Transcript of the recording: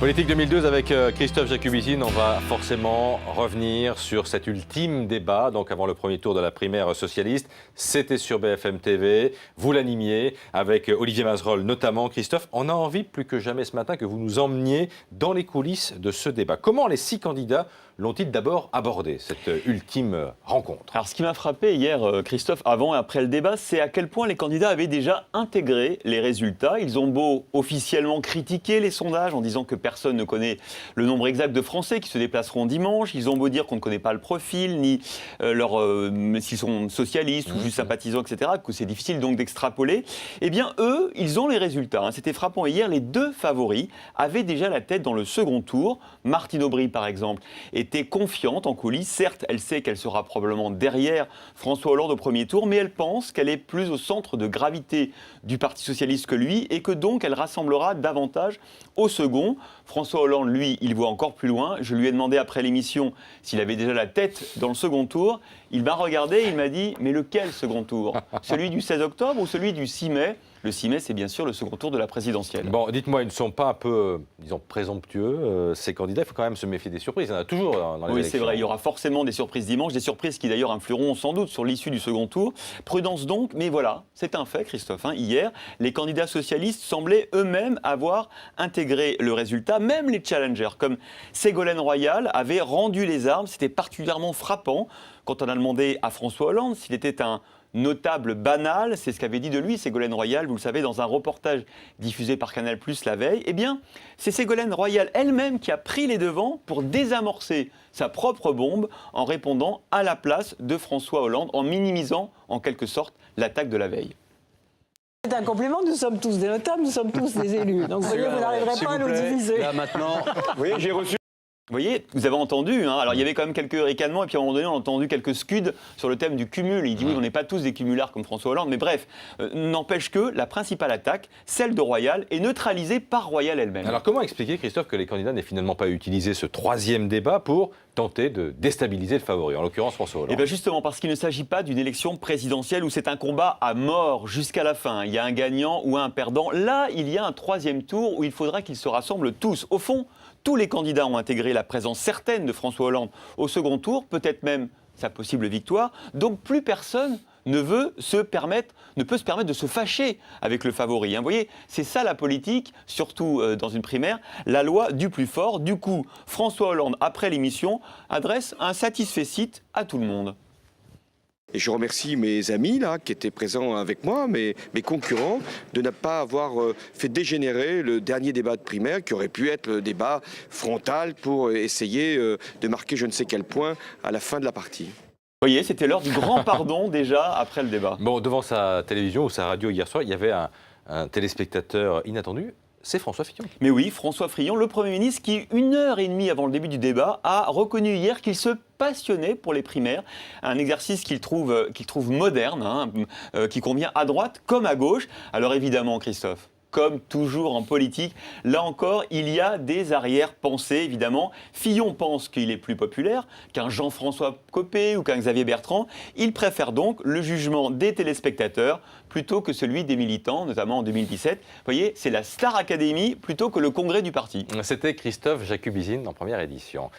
Politique 2012 avec Christophe Jacubizine, on va forcément revenir sur cet ultime débat, donc avant le premier tour de la primaire socialiste. C'était sur BFM TV, vous l'animiez avec Olivier Mazerolle notamment. Christophe, on a envie plus que jamais ce matin que vous nous emmeniez dans les coulisses de ce débat. Comment les 6 candidats l'ont-ils d'abord abordé, cette ultime rencontre? Alors ce qui m'a frappé hier, Christophe, avant et après le débat, c'est à quel point les candidats avaient déjà intégré les résultats. Ils ont beau officiellement critiquer les sondages en disant que personne ne connaît le nombre exact de Français qui se déplaceront dimanche. Ils ont beau dire qu'on ne connaît pas le profil, ni s'ils sont socialistes ou juste sympathisants, etc., que c'est difficile donc d'extrapoler. Eh bien, eux, ils ont les résultats. C'était frappant. Hier, les 2 favoris avaient déjà la tête dans le second tour. Martine Aubry, par exemple, était confiante en coulisses. Certes, elle sait qu'elle sera probablement derrière François Hollande au premier tour, mais elle pense qu'elle est plus au centre de gravité du Parti socialiste que lui et que donc elle rassemblera davantage au second. François Hollande, lui, il voit encore plus loin. Je lui ai demandé après l'émission s'il avait déjà la tête dans le second tour. Il m'a regardé et il m'a dit « Mais lequel second tour ? Celui du 16 octobre ou celui du 6 mai ?» Le 6 mai, c'est bien sûr le second tour de la présidentielle. Bon, dites-moi, ils ne sont pas un peu, disons, présomptueux, ces candidats. Il faut quand même se méfier des surprises. Il y en a toujours dans les élections. Oui, c'est vrai. Il y aura forcément des surprises dimanche, des surprises qui d'ailleurs influeront sans doute sur l'issue du second tour. Prudence donc, mais voilà, c'est un fait, Christophe. Hier, les candidats socialistes semblaient eux-mêmes avoir intégré le résultat. Même les challengers, comme Ségolène Royal, avaient rendu les armes. C'était particulièrement frappant quand on a demandé à François Hollande s'il était un notable banal, c'est ce qu'avait dit de lui Ségolène Royal, vous le savez, dans un reportage diffusé par Canal+ la veille. Eh bien, c'est Ségolène Royal elle-même qui a pris les devants pour désamorcer sa propre bombe en répondant à la place de François Hollande, en minimisant en quelque sorte l'attaque de la veille. C'est un compliment, nous sommes tous des notables, nous sommes tous des élus. Donc vous voyez, vous n'arriverez pas à nous diviser. Là maintenant, oui, j'ai reçu. Vous voyez, vous avez entendu, alors il y avait quand même quelques ricanements, et puis à un moment donné, on a entendu quelques scuds sur le thème du cumul. Il dit oui, on n'est pas tous des cumulards comme François Hollande, mais bref, n'empêche que la principale attaque, celle de Royal, est neutralisée par Royal elle-même. Alors comment expliquer, Christophe, que les candidats n'aient finalement pas utilisé ce 3e débat pour tenter de déstabiliser le favori, en l'occurrence François Hollande? Eh bien justement, parce qu'il ne s'agit pas d'une élection présidentielle où c'est un combat à mort jusqu'à la fin. Il y a un gagnant ou un perdant. Là, il y a un 3e tour où il faudra qu'ils se rassemblent tous. Au fond, tous les candidats ont intégré la présence certaine de François Hollande au second tour, peut-être même sa possible victoire. Donc plus personne ne peut se permettre de se fâcher avec le favori. Vous voyez, c'est ça la politique, surtout dans une primaire, la loi du plus fort. Du coup, François Hollande, après l'émission, adresse un satisfecit à tout le monde. Et je remercie mes amis là, qui étaient présents avec moi, mes concurrents, de ne pas avoir fait dégénérer le dernier débat de primaire, qui aurait pu être le débat frontal pour essayer de marquer je ne sais quel point à la fin de la partie. Vous voyez, c'était l'heure du grand pardon déjà après le débat. Bon, devant sa télévision ou sa radio hier soir, il y avait un téléspectateur inattendu. C'est François Fillon. Mais oui, François Fillon, le Premier ministre qui, 1h30 avant le début du débat, a reconnu hier qu'il se passionnait pour les primaires. Un exercice qu'il trouve moderne, qui convient à droite comme à gauche. Alors évidemment, Christophe, comme toujours en politique, là encore, il y a des arrière-pensées, évidemment. Fillon pense qu'il est plus populaire qu'un Jean-François Copé ou qu'un Xavier Bertrand. Il préfère donc le jugement des téléspectateurs plutôt que celui des militants, notamment en 2017. Vous voyez, c'est la Star Academy plutôt que le congrès du parti. C'était Christophe Jacubizine en première édition.